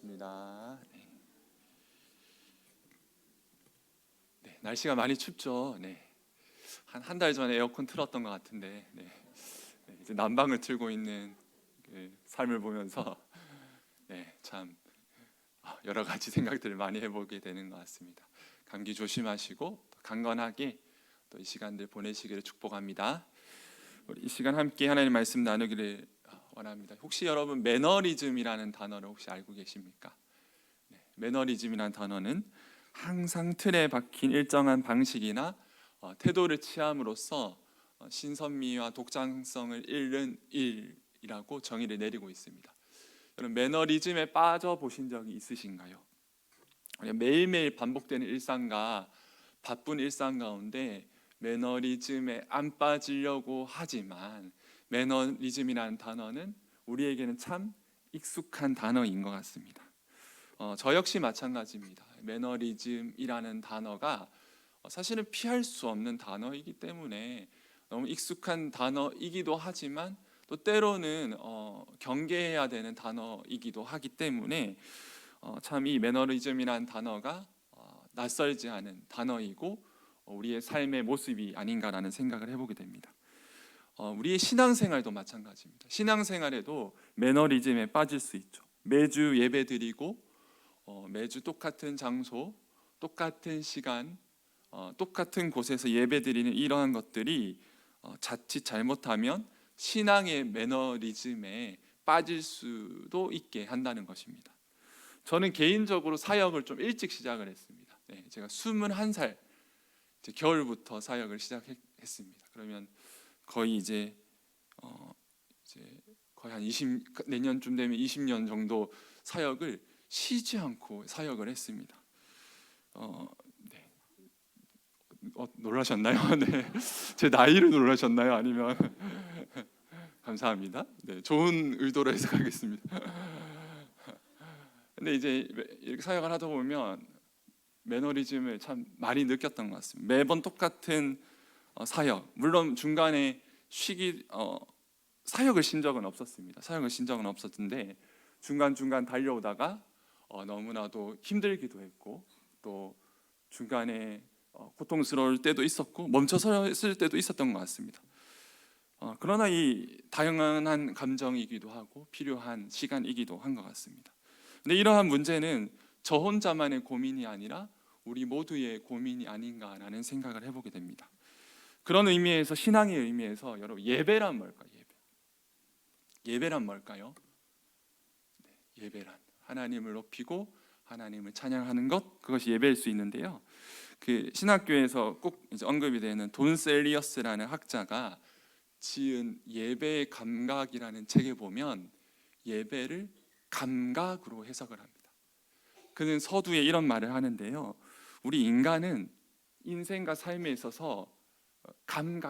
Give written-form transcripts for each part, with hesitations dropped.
반갑습니다. 네, 날씨가 많이 춥죠. 네, 한 달 전에 에어컨 틀었던 것 같은데, 이제 난방을 틀고 있는 그 삶을 보면서 참 여러 가지 생각들을 많이 해보게 되는 것 같습니다. 감기 조심하시고 강건하게 또 이 시간들 보내시기를 축복합니다. 우리 이 시간 함께 하나님 말씀 나누기를 원합니다. 혹시 여러분 매너리즘이라는 단어를 혹시 알고 계십니까? 매너리즘이라는 단어는 항상 틀에 박힌 일정한 방식이나 태도를 취함으로써 신선미와 독창성을 잃는 일이라고 정의를 내리고 있습니다. 여러분 매너리즘에 빠져 보신 적이 있으신가요? 매일매일 반복되는 일상과 바쁜 일상 가운데 매너리즘에 안 빠지려고 하지만 매너리즘이라는 단어는 우리에게는 참 익숙한 단어인 것 같습니다. 저 역시 마찬가지입니다. 매너리즘이라는 단어가 사실은 피할 수 없는 단어이기 때문에 너무 익숙한 단어이기도 하지만 또 때로는 경계해야 되는 단어이기도 하기 때문에 참 이 매너리즘이라는 단어가 낯설지 않은 단어이고 우리의 삶의 모습이 아닌가라는 생각을 해보게 됩니다. 우리의 신앙생활도 마찬가지입니다. 신앙생활에도 매너리즘에 빠질 수 있죠. 매주 예배드리고 매주 똑같은 장소, 똑같은 시간, 똑같은 곳에서 예배드리는 이러한 것들이 자칫 잘못하면 신앙의 매너리즘에 빠질 수도 있게 한다는 것입니다. 저는 개인적으로 사역을 좀 일찍 시작을 했습니다. 제가 21살 겨울부터 사역을 시작했습니다. 그러면 거의 이제 거의 한 20, 내년쯤 되면 20년 정도 사역을 쉬지 않고 사역을 했습니다. 네. 놀라셨나요? 네. 제 나이를 놀라셨나요? 아니면 감사합니다. 네, 좋은 의도로 해석하겠습니다. 근데 이제 이렇게 사역을 하다 보면 매너리즘을 참 많이 느꼈던 것 같습니다. 매번 똑같은 사역, 물론 중간에 사역을 쉰 적은 없었습니다. 사역을 쉰 적은 없었는데 중간중간 달려오다가 너무나도 힘들기도 했고 또 중간에 고통스러울 때도 있었고 멈춰섰을 때도 있었던 것 같습니다. 그러나 이 다양한 감정이기도 하고 필요한 시간이기도 한 것 같습니다. 근데 이러한 문제는 저 혼자만의 고민이 아니라 우리 모두의 고민이 아닌가라는 생각을 해보게 됩니다. 그런 의미에서 신앙의 의미에서 여러분 예배란 뭘까요? 예배란 뭘까요? 예배란 하나님을 높이고 하나님을 찬양하는 것, 그것이 예배일 수 있는데요. 그 신학교에서 꼭 이제 언급이 되는 돈 셀리어스라는 학자가 지은 예배의 감각이라는 책에 보면 예배를 감각으로 해석을 합니다. 그는 서두에 이런 말을 하는데요. 우리 인간은 인생과 삶에 있어서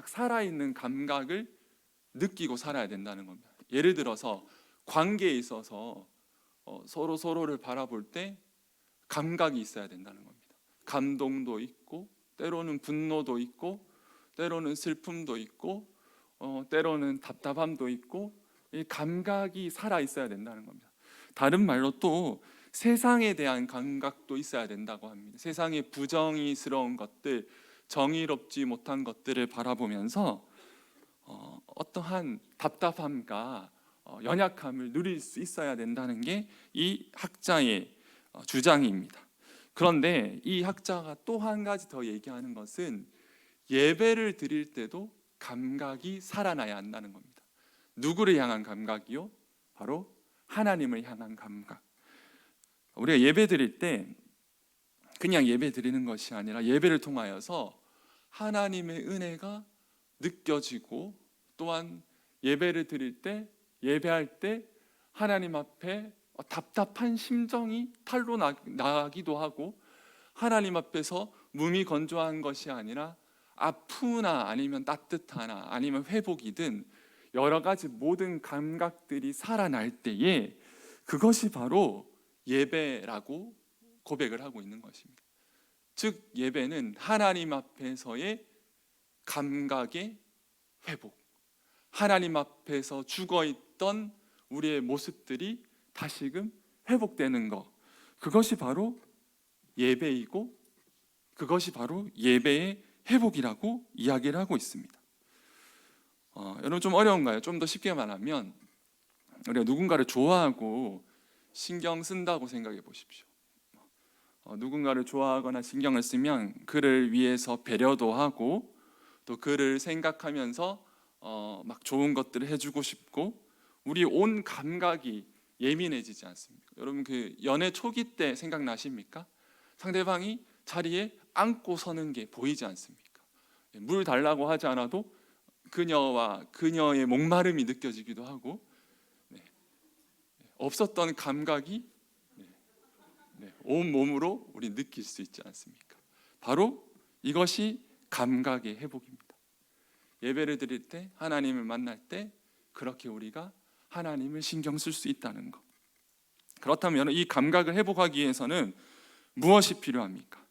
살아있는 감각을 느끼고 살아야 된다는 겁니다. 예를 들어서 관계에 있어서 서로를 바라볼 때 감각이 있어야 된다는 겁니다. 감동도 있고 때로는 분노도 있고 때로는 슬픔도 있고 때로는 답답함도 있고 이 감각이 살아 있어야 된다는 겁니다. 다른 말로 또 세상에 대한 감각도 있어야 된다고 합니다. 세상의 부정의스러운 것들, 정의롭지 못한 것들을 바라보면서 어떠한 답답함과 연약함을 누릴 수 있어야 된다는 게 이 학자의 주장입니다. 그런데 이 학자가 또 한 가지 더 얘기하는 것은 예배를 드릴 때도 감각이 살아나야 한다는 겁니다. 누구를 향한 감각이요? 바로 하나님을 향한 감각. 우리가 예배 드릴 때 그냥 예배 드리는 것이 아니라 예배를 통하여서 하나님의 은혜가 느껴지고 또한 예배를 드릴 때 예배할 때 하나님 앞에 답답한 심정이 탈로 나기도 하고 하나님 앞에서 몸이 건조한 것이 아니라 아프나 아니면 따뜻하나 아니면 회복이든 여러 가지 모든 감각들이 살아날 때에 그것이 바로 예배라고 고백을 하고 있는 것입니다. 즉 예배는 하나님 앞에서의 감각의 회복, 하나님 앞에서 죽어있던 우리의 모습들이 다시금 회복되는 것, 그것이 바로 예배이고 그것이 바로 예배의 회복이라고 이야기를 하고 있습니다. 여러분 좀 어려운가요? 좀 더 쉽게 말하면 우리가 누군가를 좋아하고 신경 쓴다고 생각해 보십시오. 누군가를 좋아하거나 신경을 쓰면 그를 위해서 배려도 하고 또 그를 생각하면서 막 좋은 것들을 해주고 싶고 우리 온 감각이 예민해지지 않습니까? 여러분 그 연애 초기 때 생각나십니까? 상대방이 자리에 앉고 서는 게 보이지 않습니까? 물 달라고 하지 않아도 그녀와 그녀의 목마름이 느껴지기도 하고 없었던 감각이 온 몸으로 우리 느낄 수 있지 않습니까? 바로 이것이 감각의 회복입니다. 예배를 드릴 때 하나님을 만날 때 그렇게 우리가 하나님을 신경 쓸 수 있다는 것. 그렇다면 이 감각을 회복하기 위해서는 무엇이 필요합니까?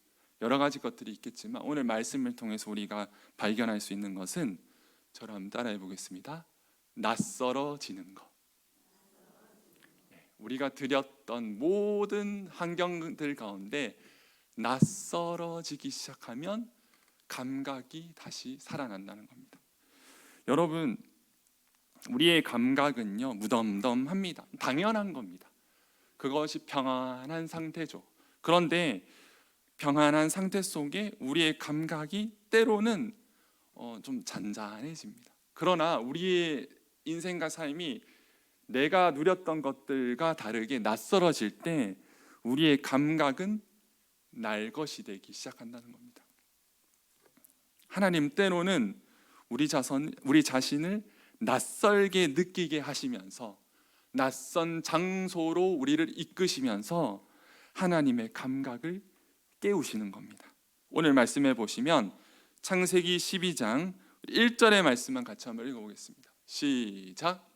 여러 가지 것들이 있겠지만 오늘 말씀을 통해서 우리가 발견할 수 있는 것은 저를 따라해 보겠습니다. 낯설어지는 것. 우리가 드렸던 모든 환경들 가운데 낯설어지기 시작하면 감각이 다시 살아난다는 겁니다. 여러분, 우리의 감각은요 무덤덤합니다. 당연한 겁니다. 그것이 평안한 상태죠. 그런데 평안한 상태 속에 우리의 감각이 때로는 좀 잔잔해집니다. 그러나 우리의 인생과 삶이 내가 누렸던 것들과 다르게 낯설어질 때 우리의 감각은 날 것이 되기 시작한다는 겁니다. 하나님 때로는 우리 자신을 낯설게 느끼게 하시면서 낯선 장소로 우리를 이끄시면서 하나님의 감각을 깨우시는 겁니다. 오늘 말씀해 보시면 창세기 12장 1절의 말씀만 같이 한번 읽어보겠습니다. 시작.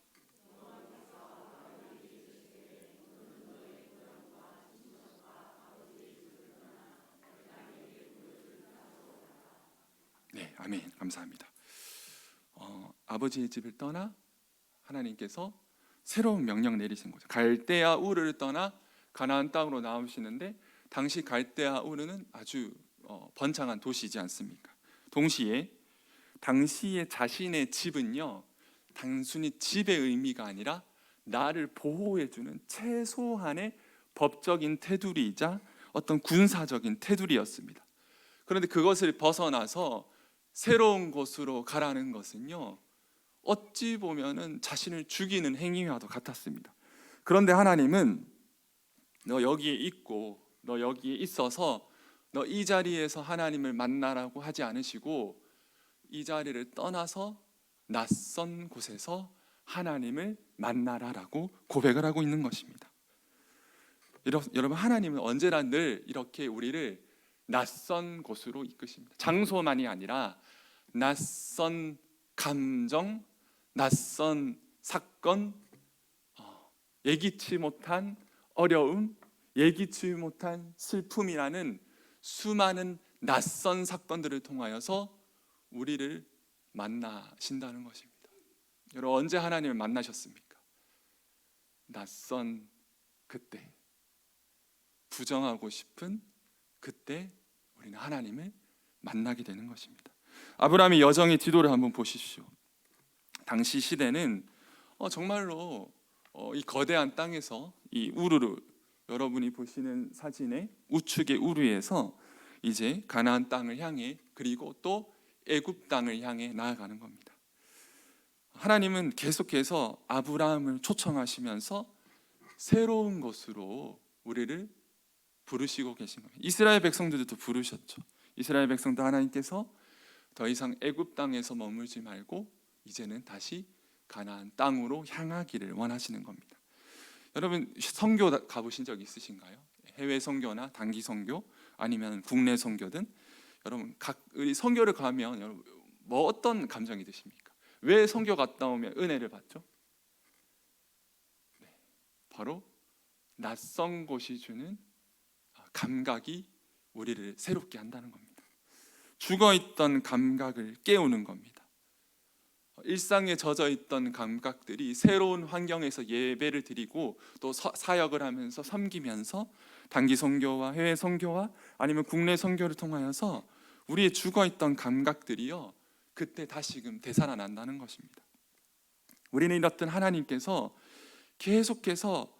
네, 아멘. 감사합니다. 아버지의 집을 떠나 하나님께서 새로운 명령 내리신 거죠. 갈대아 우르를 떠나 가나안 땅으로 나오시는데 당시 갈대아 우르는 아주 번창한 도시이지 않습니까? 동시에 당시의 자신의 집은요 단순히 집의 의미가 아니라 나를 보호해주는 최소한의 법적인 테두리이자 어떤 군사적인 테두리였습니다. 그런데 그것을 벗어나서 새로운 곳으로 가라는 것은요 어찌 보면은 자신을 죽이는 행위와도 같았습니다. 그런데 하나님은 너 여기에 있고 너 여기에 있어서 너 이 자리에서 하나님을 만나라고 하지 않으시고 이 자리를 떠나서 낯선 곳에서 하나님을 만나라라고 고백을 하고 있는 것입니다. 여러분 하나님은 언제나 늘 이렇게 우리를 낯선 곳으로 이끄십니다. 장소만이 아니라 낯선 감정, 낯선 사건, 예기치 못한 어려움, 예기치 못한 슬픔이라는 수많은 낯선 사건들을 통하여서 우리를 만나신다는 것입니다. 여러분 언제 하나님을 만나셨습니까? 낯선 그때, 부정하고 싶은 그때 우리는 하나님을 만나게 되는 것입니다. 아브라함의 여정의 지도를 한번 보십시오. 당시 시대는 정말로 이 거대한 땅에서 이 우르르 여러분이 보시는 사진의 우측의 우르에서 이제 가나안 땅을 향해 그리고 또 애굽 땅을 향해 나아가는 겁니다. 하나님은 계속해서 아브라함을 초청하시면서 새로운 곳으로 우리를 부르시고 계신 겁니다. 이스라엘 백성들도 부르셨죠. 이스라엘 백성도 하나님께서 더 이상 애굽 땅에서 머물지 말고 이제는 다시 가나안 땅으로 향하기를 원하시는 겁니다. 여러분 선교 가보신 적 있으신가요? 해외 선교나 단기 선교 아니면 국내 선교든 여러분 우리 선교를 가면 여러분 뭐 어떤 감정이 드십니까? 왜 선교 갔다 오면 은혜를 받죠? 네, 바로 낯선 곳이 주는 감각이 우리를 새롭게 한다는 겁니다. 죽어있던 감각을 깨우는 겁니다. 일상에 젖어 있던 감각들이 새로운 환경에서 예배를 드리고 또 사역을 하면서 섬기면서 단기 선교와 해외 선교와 아니면 국내 선교를 통하여서 우리의 죽어 있던 감각들이요, 그때 다시금 되살아난다는 것입니다. 우리는 이렇듯 하나님께서 계속해서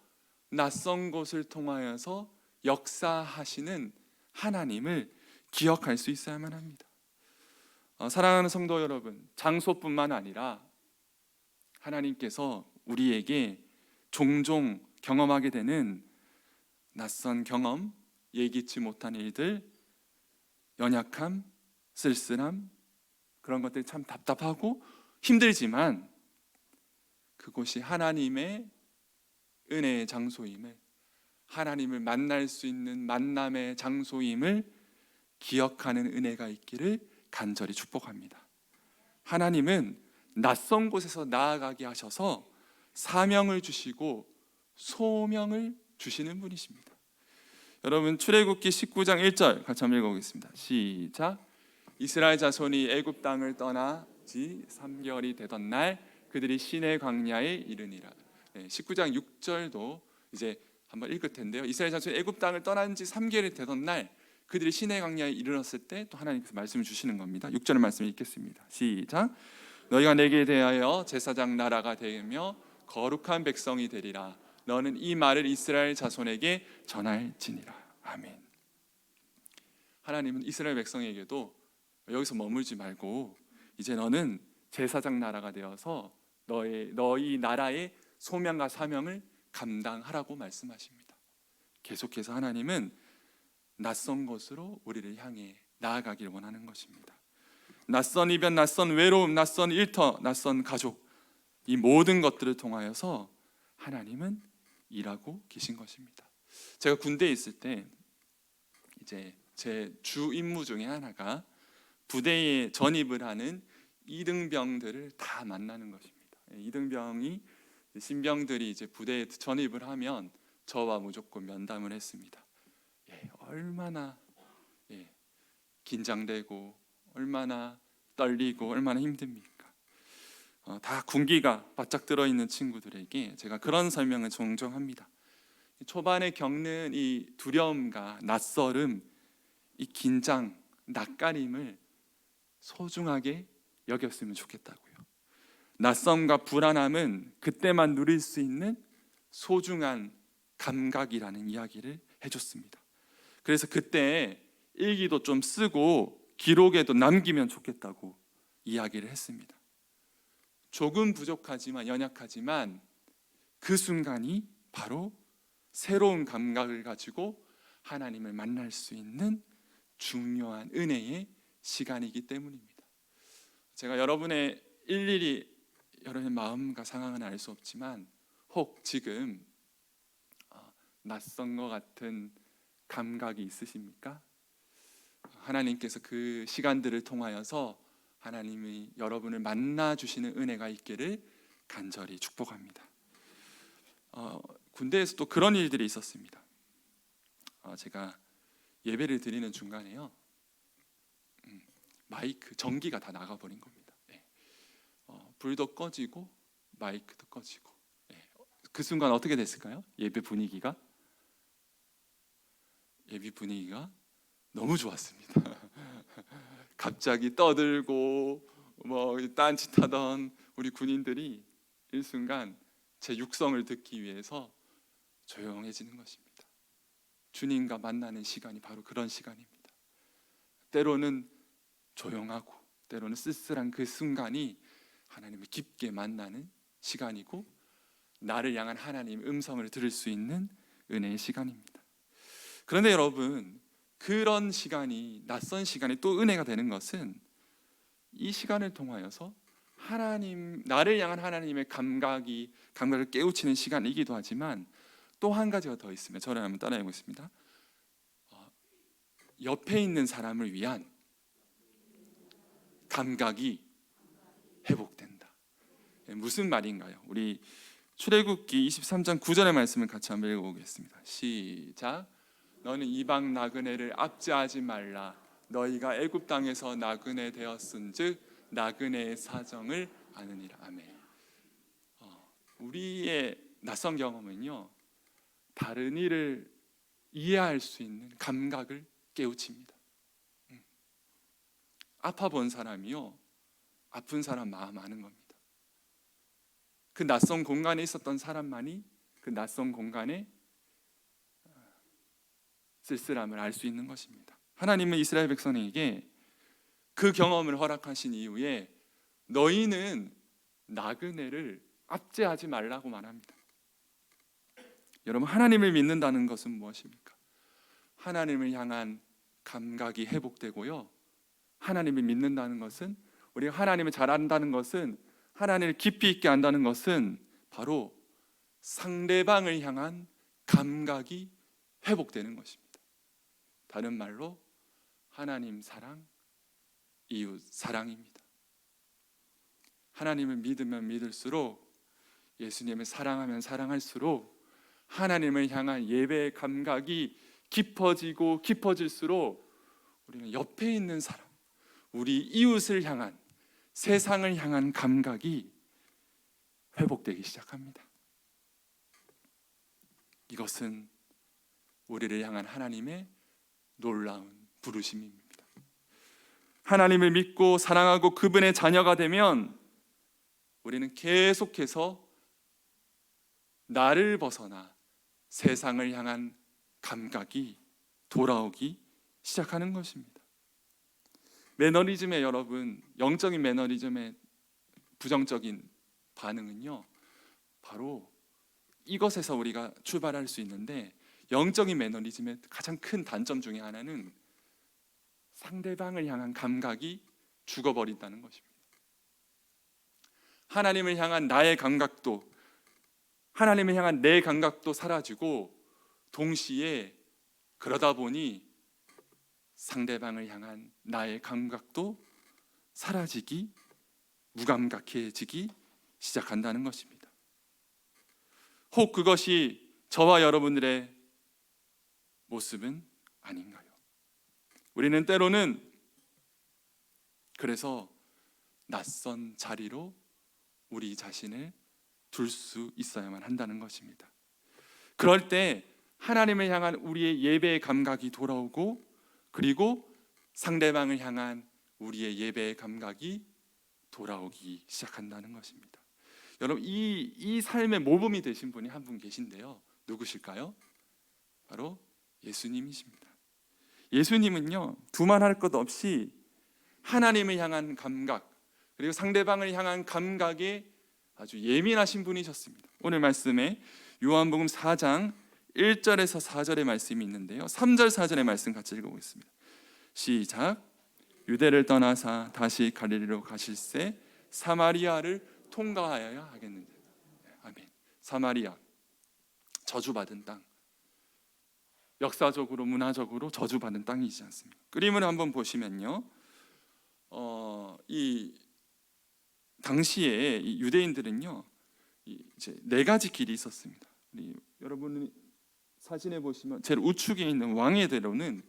낯선 곳을 통하여서 역사하시는 하나님을 기억할 수 있어야만 합니다. 사랑하는 성도 여러분, 장소뿐만 아니라 하나님께서 우리에게 종종 경험하게 되는 낯선 경험, 예기치 못한 일들, 연약함, 쓸쓸함, 그런 것들이 참 답답하고 힘들지만 그곳이 하나님의 은혜의 장소임을, 하나님을 만날 수 있는 만남의 장소임을 기억하는 은혜가 있기를 간절히 축복합니다. 하나님은 낯선 곳에서 나아가게 하셔서 사명을 주시고 소명을 주시는 분이십니다. 여러분, 출애굽기 19장 1절 같이 한번 읽어보겠습니다. 시작. 이스라엘 자손이 애굽 땅을 떠나 지 3개월이 되던 날 그들이 시내 광야에 이르니라. 19장 6절도 이제 한번 읽을 텐데요. 이스라엘 자손이 애굽 땅을 떠난 지 3개월이 되던 날 그들이 시내 광야에 이르렀을 때 또 하나님께서 말씀을 주시는 겁니다. 6절의 말씀을 읽겠습니다. 시작. 너희가 내게 대하여 제사장 나라가 되며 거룩한 백성이 되리라. 너는 이 말을 이스라엘 자손에게 전할지니라. 아멘. 하나님은 이스라엘 백성에게도 여기서 머물지 말고 이제 너는 제사장 나라가 되어서 너희 나라의 소명과 사명을 감당하라고 말씀하십니다. 계속해서 하나님은 낯선 곳으로 우리를 향해 나아가길 원하는 것입니다. 낯선 이변, 낯선 외로움, 낯선 일터, 낯선 가족, 이 모든 것들을 통하여서 하나님은 일하고 계신 것입니다. 제가 군대에 있을 때 이제 제 주 임무 중에 하나가 부대에 전입을 하는 이등병들을 다 만나는 것입니다. 이등병이 신병들이 이제 부대에 전입을 하면 저와 무조건 면담을 했습니다. 얼마나 긴장되고 얼마나 떨리고 얼마나 힘듭니까? 다 군기가 바짝 들어있는 친구들에게 제가 그런 설명을 종종 합니다. 초반에 겪는 이 두려움과 낯설음, 이 긴장, 낯가림을 소중하게 여겼으면 좋겠다고요. 낯섦과 불안함은 그때만 누릴 수 있는 소중한 감각이라는 이야기를 해줬습니다. 그래서 그때 일기도 좀 쓰고 기록에도 남기면 좋겠다고 이야기를 했습니다. 조금 부족하지만 연약하지만 그 순간이 바로 새로운 감각을 가지고 하나님을 만날 수 있는 중요한 은혜의 시간이기 때문입니다. 제가 여러분의 일일이 여러분의 마음과 상황은 알 수 없지만 혹 지금 낯선 것 같은 감각이 있으십니까? 하나님께서 그 시간들을 통하여서 하나님이 여러분을 만나 주시는 은혜가 있기를 간절히 축복합니다. 군대에서도 그런 일들이 있었습니다. 제가 예배를 드리는 중간에요, 마이크 전기가 다 나가버린 겁니다. 불도 꺼지고 마이크도 꺼지고. 그 순간 어떻게 됐을까요? 예배 분위기가 너무 좋았습니다. 갑자기 떠들고 딴짓하던 우리 군인들이 일순간 제 육성을 듣기 위해서 조용해지는 것입니다. 주님과 만나는 시간이 바로 그런 시간입니다. 때로는 조용하고 때로는 쓸쓸한 그 순간이 하나님을 깊게 만나는 시간이고 나를 향한 하나님의 음성을 들을 수 있는 은혜의 시간입니다. 그런데 여러분, 그런 시간이, 낯선 시간이 또 은혜가 되는 것은 이 시간을 통하여서 나를 향한 하나님의 감각을 깨우치는 시간이기도 하지만 또 한 가지가 더 있으면 저를 한번 따라해 보겠습니다. 옆에 있는 사람을 위한 감각이 회복된다. 무슨 말인가요? 우리 출애굽기 23장 9절의 말씀을 같이 한번 읽어보겠습니다. 시작. 너는 이방 나그네를 압제하지 말라. 너희가 애굽 땅에서 나그네 되었은즉 나그네의 사정을 아느니라. 아멘. 우리의 낯선 경험은요, 다른 이를 이해할 수 있는 감각을 깨우칩니다. 아파 본 사람이요, 아픈 사람 마음 아는 겁니다. 그 낯선 공간에 있었던 사람만이 그 낯선 공간의 쓸쓸함을 알 수 있는 것입니다. 하나님은 이스라엘 백성에게 그 경험을 허락하신 이후에 너희는 나그네를 압제하지 말라고 말합니다. 여러분, 하나님을 믿는다는 것은 무엇입니까? 하나님을 향한 감각이 회복되고요, 하나님을 믿는다는 것은, 우리가 하나님을 잘 안다는 것은, 하나님을 깊이 있게 안다는 것은 바로 상대방을 향한 감각이 회복되는 것입니다. 다른 말로 하나님 사랑, 이웃 사랑입니다. 하나님을 믿으면 믿을수록, 예수님을 사랑하면 사랑할수록 하나님을 향한 예배의 감각이 깊어지고 깊어질수록 우리는 옆에 있는 사람, 우리 이웃을 향한, 세상을 향한 감각이 회복되기 시작합니다. 이것은 우리를 향한 하나님의 놀라운 부르심입니다. 하나님을 믿고 사랑하고 그분의 자녀가 되면 우리는 계속해서 나를 벗어나 세상을 향한 감각이 돌아오기 시작하는 것입니다. 매너리즘의, 여러분, 영적인 매너리즘의 부정적인 반응은요, 바로 이것에서 우리가 출발할 수 있는데, 영적인 매너리즘의 가장 큰 단점 중에 하나는 상대방을 향한 감각이 죽어버린다는 것입니다. 하나님을 향한 나의 감각도, 하나님을 향한 내 감각도 사라지고, 동시에 그러다 보니 상대방을 향한 나의 감각도 사라지기, 무감각해지기 시작한다는 것입니다. 혹 그것이 저와 여러분들의 모습은 아닌가요? 우리는 때로는 그래서 낯선 자리로 우리 자신을 둘 수 있어야만 한다는 것입니다. 그럴 때 하나님을 향한 우리의 예배의 감각이 돌아오고, 그리고 상대방을 향한 우리의 예배의 감각이 돌아오기 시작한다는 것입니다. 여러분, 이 삶의 모범이 되신 분이 한 분 계신데요. 누구실까요? 바로 예수님이십니다. 예수님은요, 두말할 것 없이 하나님을 향한 감각, 그리고 상대방을 향한 감각에 아주 예민하신 분이셨습니다. 오늘 말씀에 요한복음 4장 1절에서 4절의 말씀이 있는데요, 3절 4절의 말씀 같이 읽어보겠습니다. 시작. 유대를 떠나사 다시 갈릴리로 가실새 사마리아를 통과하여야 하겠는데. 아멘. 사마리아, 저주받은 땅, 역사적으로 문화적으로 저주받은 땅이지 않습니까? 그림을 한번 보시면요, 이 당시에 이 유대인들은요, 이제 네 가지 길이 있었습니다. 여러분이 사진에 보시면 제일 우측에 있는 왕의 대로는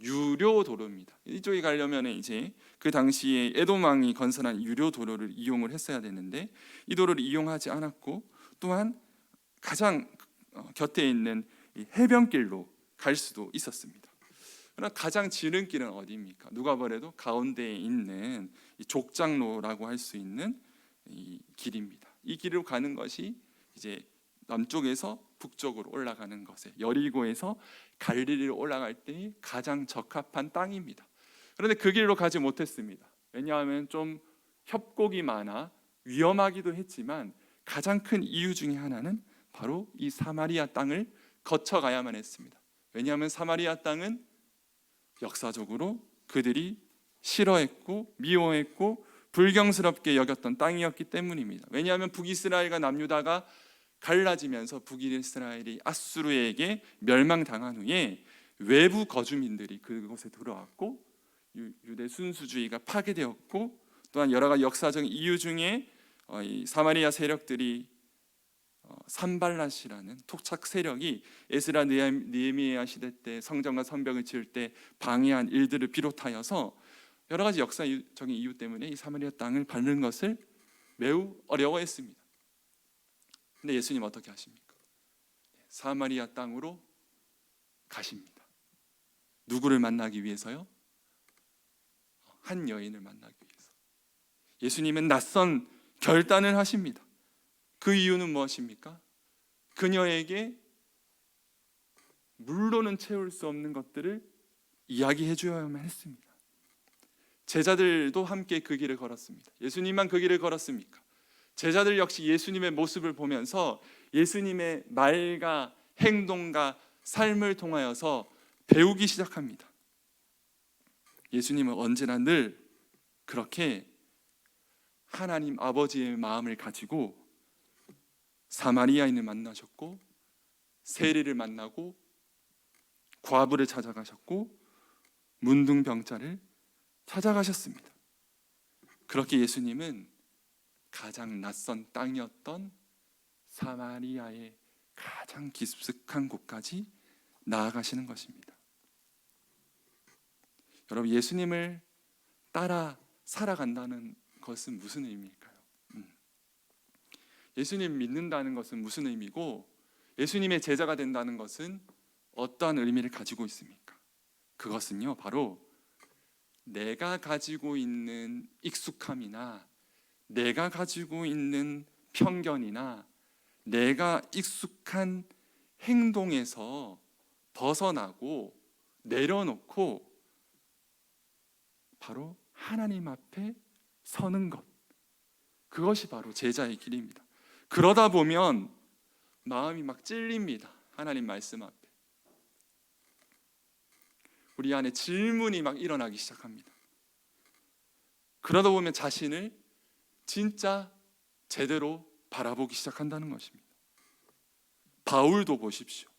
유료 도로입니다. 이쪽에 가려면 이제 그 당시에 에돔 왕이 건설한 유료 도로를 이용을 했어야 되는데, 이 도로를 이용하지 않았고, 또한 가장 곁에 있는 이 해변길로 갈 수도 있었습니다. 그러나 가장 지름길은 어디입니까? 누가 보래도 가운데에 있는 이 족장로라고 할 수 있는 이 길입니다. 이 길로 가는 것이 이제 남쪽에서 북쪽으로 올라가는 것에, 여리고에서 갈릴리로 올라갈 때 가장 적합한 땅입니다. 그런데 그 길로 가지 못했습니다. 왜냐하면 좀 협곡이 많아 위험하기도 했지만, 가장 큰 이유 중에 하나는 바로 이 사마리아 땅을 거쳐가야만 했습니다. 왜냐하면 사마리아 땅은 역사적으로 그들이 싫어했고 미워했고 불경스럽게 여겼던 땅이었기 때문입니다. 왜냐하면 북이스라엘과 남유다가 갈라지면서 북이스라엘이 아수르에게 멸망당한 후에 외부 거주민들이 그곳에 들어왔고, 유대 순수주의가 파괴되었고, 또한 여러 가지 역사적인 이유 중에 이 사마리아 세력들이 산발랏이라는 토착 세력이 에스라 느헤미야 시대 때 성전과 성벽을 지을 때 방해한 일들을 비롯하여서 여러 가지 역사적인 이유 때문에 이 사마리아 땅을 밟는 것을 매우 어려워했습니다. 근데 예수님 어떻게 하십니까? 사마리아 땅으로 가십니다. 누구를 만나기 위해서요? 한 여인을 만나기 위해서. 예수님은 낯선 결단을 하십니다. 그 이유는 무엇입니까? 그녀에게 물로는 채울 수 없는 것들을 이야기해 줘야만 했습니다. 제자들도 함께 그 길을 걸었습니다. 예수님만 그 길을 걸었습니까? 제자들 역시 예수님의 모습을 보면서 예수님의 말과 행동과 삶을 통하여서 배우기 시작합니다. 예수님은 언제나 늘 그렇게 하나님 아버지의 마음을 가지고 사마리아인을 만나셨고, 세리를 만나고, 과부를 찾아가셨고, 문둥병자를 찾아가셨습니다. 그렇게 예수님은 가장 낯선 땅이었던 사마리아의 가장 깊숙한 곳까지 나아가시는 것입니다. 여러분, 예수님을 따라 살아간다는 것은 무슨 의미일까요? 예수님 믿는다는 것은 무슨 의미고, 예수님의 제자가 된다는 것은 어떠한 의미를 가지고 있습니까? 그것은요, 바로 내가 가지고 있는 익숙함이나 내가 가지고 있는 편견이나 내가 익숙한 행동에서 벗어나고 내려놓고 바로 하나님 앞에 서는 것, 그것이 바로 제자의 길입니다. 그러다 보면 마음이 막 찔립니다. 하나님 말씀 앞에 우리 안에 질문이 막 일어나기 시작합니다. 그러다 보면 자신을 진짜 제대로 바라보기 시작한다는 것입니다. 바울도 보십시오.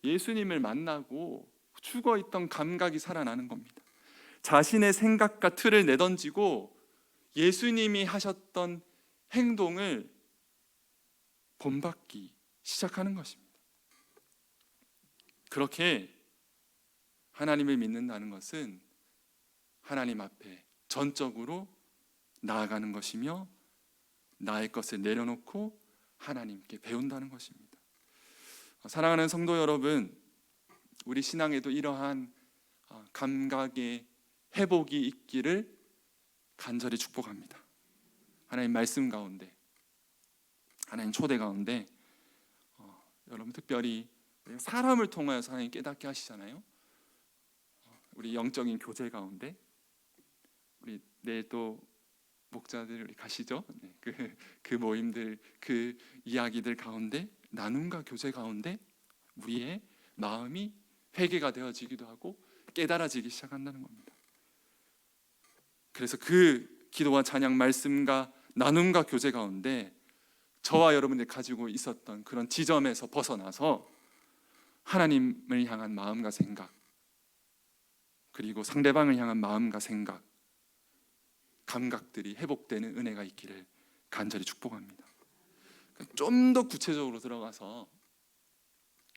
예수님을 만나고 죽어있던 감각이 살아나는 겁니다. 자신의 생각과 틀을 내던지고 예수님이 하셨던 행동을 본받기 시작하는 것입니다. 그렇게 하나님을 믿는다는 것은 하나님 앞에 전적으로 나아가는 것이며 나의 것을 내려놓고 하나님께 배운다는 것입니다. 사랑하는 성도 여러분, 우리 신앙에도 이러한 감각의 회복이 있기를 간절히 축복합니다. 하나님 말씀 가운데, 하나님 초대 가운데 여러분 특별히 사람을 통하여서 하나님 깨닫게 하시잖아요. 우리 영적인 교제 가운데 우리 내일 또 목자들 우리 가시죠? 네, 그 모임들, 그 이야기들 가운데, 나눔과 교제 가운데 우리의 마음이 회개가 되어지기도 하고 깨달아지기 시작한다는 겁니다. 그래서 그 기도와 찬양, 말씀과 나눔과 교제 가운데 저와 여러분들이 가지고 있었던 그런 지점에서 벗어나서 하나님을 향한 마음과 생각, 그리고 상대방을 향한 마음과 생각, 감각들이 회복되는 은혜가 있기를 간절히 축복합니다. 좀 더 구체적으로 들어가서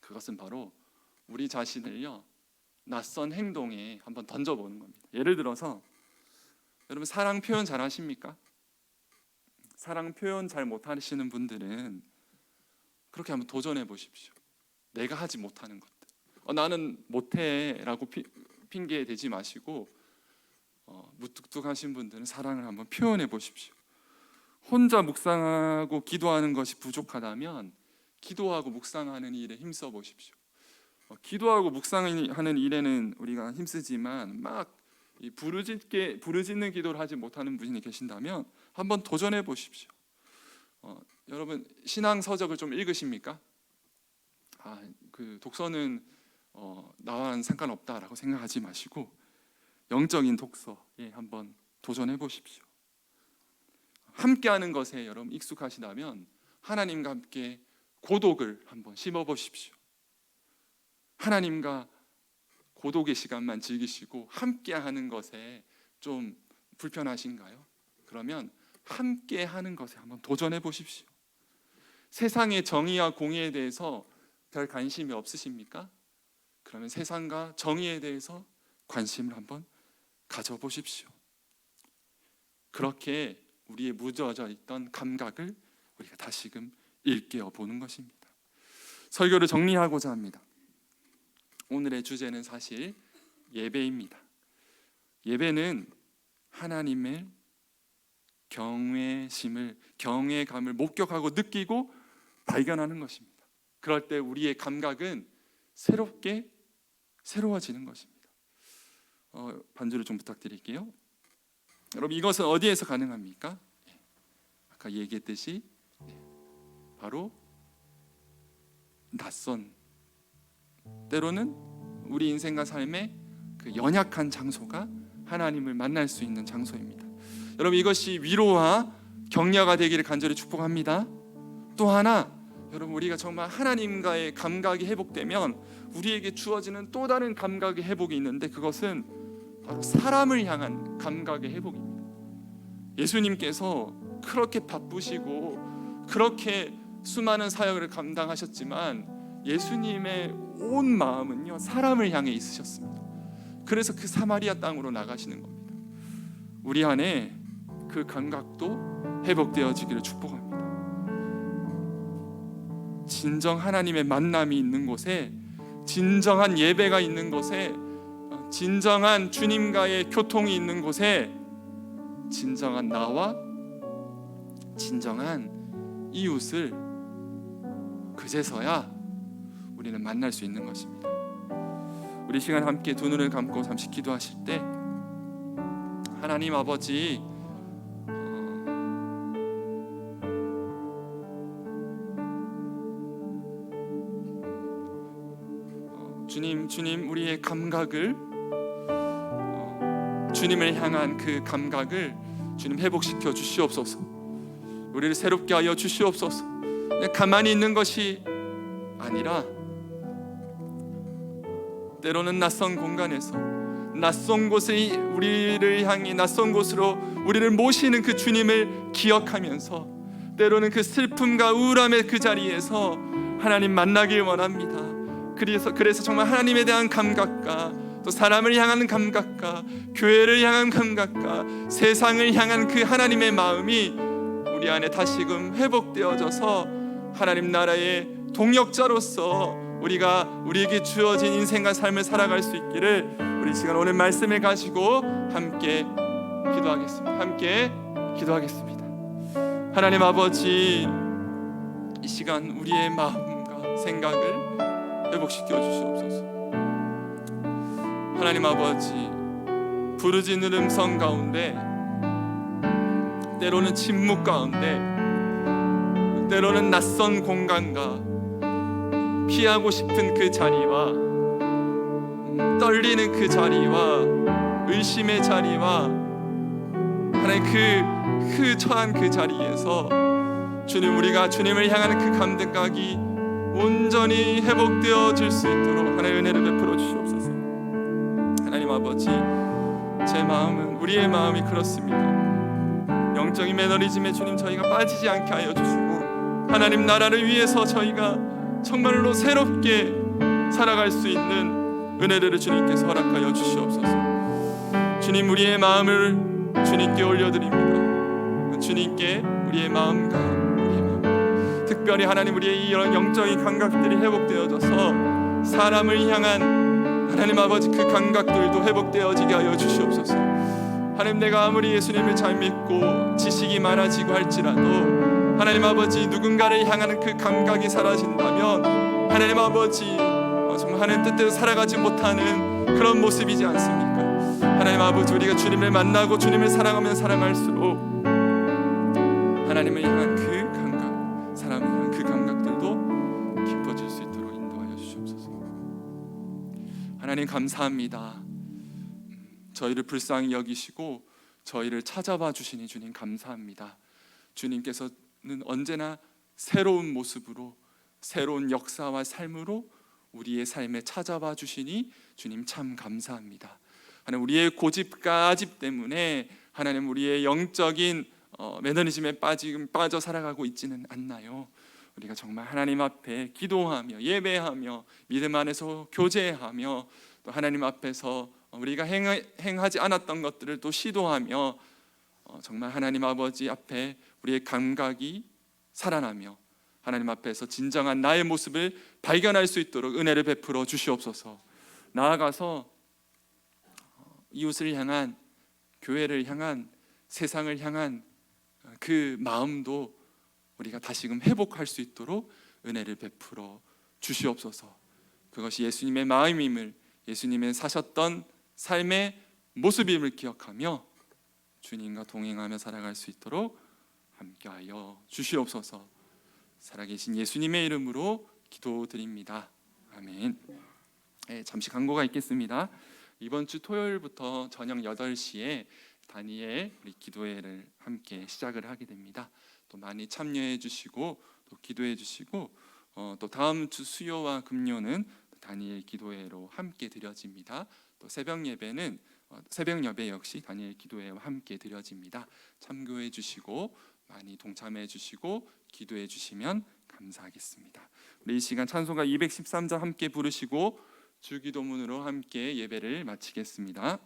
그것은 바로 우리 자신을요, 낯선 행동에 한번 던져보는 겁니다. 예를 들어서 여러분 사랑 표현 잘 하십니까? 사랑 표현 잘 못하시는 분들은 그렇게 한번 도전해 보십시오. 내가 하지 못하는 것들, 나는 못해 라고 핑계 대지 마시고 무뚝뚝하신 분들은 사랑을 한번 표현해 보십시오. 혼자 묵상하고 기도하는 것이 부족하다면 기도하고 묵상하는 일에 힘써 보십시오. 기도하고 묵상하는 일에는 우리가 힘쓰지만 막 부르짖는 기도를 하지 못하는 분이 계신다면 한번 도전해 보십시오. 여러분 신앙 서적을 좀 읽으십니까? 그 독서는 나와는 상관없다라고 생각하지 마시고 영적인 독서에 한번 도전해 보십시오. 함께하는 것에 여러분 익숙하시다면 하나님과 함께 고독을 한번 심어 보십시오. 하나님과 고독의 시간만 즐기시고 함께하는 것에 좀 불편하신가요? 그러면 함께하는 것에 한번 도전해 보십시오. 세상의 정의와 공의에 대해서 별 관심이 없으십니까? 그러면 세상과 정의에 대해서 관심을 한번 가져보십시오. 그렇게 우리의 묻어져 있던 감각을 우리가 다시금 일깨워 보는 것입니다. 설교를 정리하고자 합니다. 오늘의 주제는 사실 예배입니다. 예배는 하나님의 경외감을 목격하고 느끼고 발견하는 것입니다. 그럴 때 우리의 감각은 새로워지는 것입니다. 반주를 좀 부탁드릴게요. 여러분, 이것은 어디에서 가능합니까? 아까 얘기했듯이 바로 낯선, 때로는 우리 인생과 삶의 그 연약한 장소가 하나님을 만날 수 있는 장소입니다. 여러분, 이것이 위로와 격려가 되기를 간절히 축복합니다. 또 하나, 여러분, 우리가 정말 하나님과의 감각이 회복되면 우리에게 주어지는 또 다른 감각의 회복이 있는데, 그것은 바로 사람을 향한 감각의 회복입니다. 예수님께서 그렇게 바쁘시고 그렇게 수많은 사역을 감당하셨지만 예수님의 온 마음은요, 사람을 향해 있으셨습니다. 그래서 그 사마리아 땅으로 나가시는 겁니다. 우리 안에 그 감각도 회복되어지기를 축복합니다. 진정 하나님의 만남이 있는 곳에, 진정한 예배가 있는 곳에, 진정한 주님과의 교통이 있는 곳에 진정한 나와 진정한 이웃을 그제서야 우리는 만날 수 있는 것입니다. 우리 시간 함께 두 눈을 감고 잠시 기도하실 때, 하나님 아버지, 주님, 우리의 감각을, 주님을 향한 그 감각을 주님 회복시켜 주시옵소서. 우리를 새롭게 하여 주시옵소서. 그냥 가만히 있는 것이 아니라 때로는 낯선 공간에서, 낯선 곳에 우리를 향해 낯선 곳으로 우리를 모시는 그 주님을 기억하면서, 때로는 그 슬픔과 우울함의 그 자리에서 하나님 만나길 원합니다. 그래서 정말 하나님에 대한 감각과 또 사람을 향하는 감각과 교회를 향한 감각과 세상을 향한 그 하나님의 마음이 우리 안에 다시금 회복되어져서 하나님 나라의 동역자로서 우리에게 주어진 인생과 삶을 살아갈 수 있기를, 우리 시간 오늘 말씀을 가지고 함께 기도하겠습니다. 하나님 아버지, 이 시간 우리의 마음과 생각을 회복시켜 주시옵소서. 하나님 아버지, 부르짖는 음성 가운데, 때로는 침묵 가운데, 때로는 낯선 공간과 피하고 싶은 그 자리와 떨리는 그 자리와 의심의 자리와 하나님 그 처한 그 자리에서 주님, 우리가 주님을 향하는 그 감각이 온전히 회복되어질 수 있도록 하나님의 은혜를 베풀어 주시옵소서. 하나님 아버지, 제 마음은, 우리의 마음이 그렇습니다. 영적인 매너리즘에 주님, 저희가 빠지지 않게 하여 주시고 하나님 나라를 위해서 저희가 정말로 새롭게 살아갈 수 있는 은혜를 주님께서 허락하여 주시옵소서. 주님, 우리의 마음을 주님께 올려드립니다. 주님께 우리의 마음과 특별히 하나님, 우리의 이런 영적인 감각들이 회복되어져서 사람을 향한 하나님 아버지 그 감각들도 회복되어지게 하여 주시옵소서. 하나님, 내가 아무리 예수님을 잘 믿고 지식이 많아지고 할지라도 하나님 아버지, 누군가를 향하는 그 감각이 사라진다면 하나님 아버지, 정말 하나님 뜻대로 살아가지 못하는 그런 모습이지 않습니까? 하나님 아버지, 우리가 주님을 만나고 주님을 사랑하면 사랑할수록 하나님을 향한 그 감각, 사람을 향한 그 감각들도 깊어질 수 있도록 인도하여 주시옵소서. 하나님 감사합니다. 저희를 불쌍히 여기시고 저희를 찾아봐 주시니 주님 감사합니다. 주님께서는 언제나 새로운 모습으로, 새로운 역사와 삶으로 우리의 삶에 찾아봐 주시니 주님 참 감사합니다. 하나님, 우리의 고집과 아집 때문에 하나님, 우리의 영적인 매너리즘에 빠져 살아가고 있지는 않나요? 우리가 정말 하나님 앞에 기도하며 예배하며 믿음 안에서 교제하며 또 하나님 앞에서 우리가 행하지 않았던 것들을 또 시도하며 정말 하나님 아버지 앞에 우리의 감각이 살아나며 하나님 앞에서 진정한 나의 모습을 발견할 수 있도록 은혜를 베풀어 주시옵소서. 나아가서 이웃을 향한, 교회를 향한, 세상을 향한 그 마음도 우리가 다시금 회복할 수 있도록 은혜를 베풀어 주시옵소서. 그것이 예수님의 마음임을, 예수님의 사셨던 삶의 모습임을 기억하며 주님과 동행하며 살아갈 수 있도록 함께하여 주시옵소서. 살아계신 예수님의 이름으로 기도드립니다. 아멘. 잠시 광고가 있겠습니다. 이번 주 토요일부터 저녁 8시에 다니엘 우리 기도회를 함께 시작을 하게 됩니다. 또 많이 참여해 주시고 또 기도해 주시고 또 다음 주 수요와 금요는 다니엘 기도회로 함께 드려집니다. 또 새벽 예배는 새벽 예배 역시 다니엘 기도회와 함께 드려집니다. 참고해 주시고 많이 동참해 주시고 기도해 주시면 감사하겠습니다. 우리 이 시간 찬송가 213장 함께 부르시고 주기도문으로 함께 예배를 마치겠습니다.